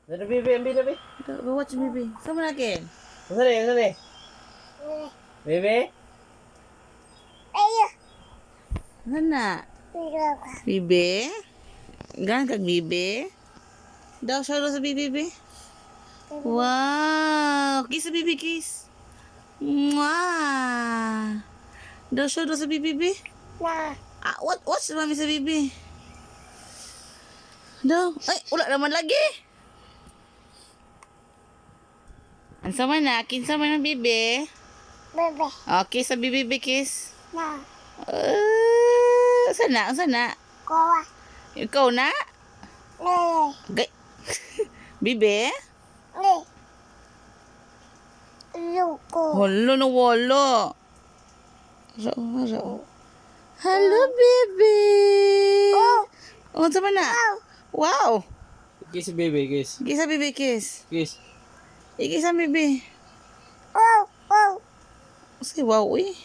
Dari bibi, ambil bibi. Watch baby. Sama lagi. Yang sana. Bibi. Mana? Bibi. Gan kag bibi. Daw siya sa bibi. Wow. Kiss sa bibi, kiss. Mwah. Daw siya sa bibi. What's mami sa bibi? Daw. Ay, wala naman lagi. Ang sama na. Kinsa man ang bibi. Okay, sa bibi, kiss. Sana, sana. Ikaw na? Gay. Bibi? Halo na wala. Hello, baby. Oh, sama na? Wow. Kiss bibi, kiss. Kiss sa bibi, kiss. Kiss. Kiss sa bibi. Si wow, eh.